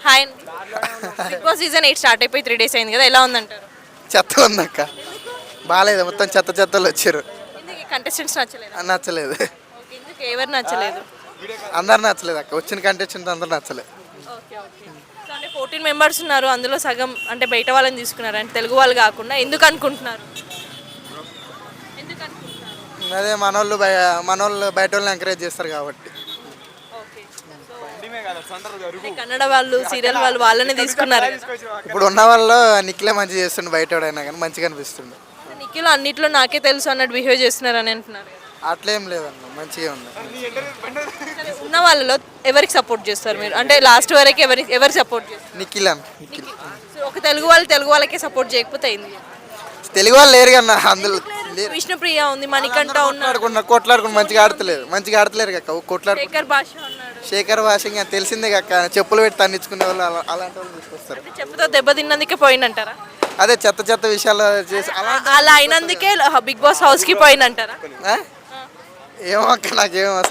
Hi అండి. Big boss season 8 start అయిపోయి 3 days అయింది కదా, ఎలా ఉందంటారు? చెత్త ఉందక్క, బాగాలేదు, మొత్తం చెత్త చెత్తలు వచ్చారు. ఎందుకు కంటెస్టెంట్స్ నచ్చలేదు? నచ్చలేదు, ఎందుకు ఎవరు నచ్చలేదు? అందరు నచ్చలేదు అక్క, వచ్చిన కంటెస్టెంట్ అందరు నచ్చలేదు. Okay okay. సో అంటే 14 మెంబర్స్ ఉన్నారు, అందులో సగం అంటే బయట వాళ్ళని తీసుకున్నారు, అంటే తెలుగు వాళ్ళు కాకుండా. ఎందుకు అనుకుంటున్నారు? ఎందుకు అనుకుంటున్నారు? అదే మనోళ్ళు బయట వాళ్ళని ఎంకరేజ్ చేస్తారు కాబట్టి. ఓకే. అంటే కన్నడ వాళ్ళు సీరియల్ వాళ్ళు వాళ్ళని తీసుకున్నారు కదా. ఇప్పుడు ఉన్న వాళ్ళు నిఖిలే మంచిగా చేస్తుండే, బయట ఎవడైనా కానీ మంచిగా అనిపిస్తుండే. నిఖిల్ అన్నిట్లో నాకే తెలుసు అన్నట్టు బిహేవ్ చేస్తున్నారు అని అంటున్నారు కదా. అట్లేం లేదన్న, మంచిగా ఉంది. సరే, ఉన్న వాళ్ళలో ఎవరికి సపోర్ట్ చేస్తారు మీరు? అంటే లాస్ట్ వరకు ఎవరికి సపోర్ట్ చేస్తారు? నిఖిల్ అన్న, నిఖిల్. సో ఒక తెలుగు వాళ్ళకే సపోర్ట్ చేయకపోతే అయింది. తెలుగు వాళ్ళు లేరు కన్నా అందులో. విష్ణుప్రియ ఉంది, మణికంఠ ఉన్నాడు, కొట్లాడుకుని మంచిగా ఆడతలేరు కక్క, శేఖర్ భాష ఉన్నాడు. శేఖర్ భాష ఇంకా తెలిసిందే కక్క, చెప్పులు పెట్టి తన్నించుకునే వాళ్ళు అలాంటి వాళ్ళు తీసుకొస్తారు. అంటే చెప్పుతో దెబ్బ తిన్నందుకే పోయిందంటారా? అదే చెత్త చెత్త విషయాలు చేసి అలా అయినందుకే బిగ్ బాస్ హౌస్ కి పోయిందంటారా? ఏమో అక్క, నాకేమో అసలు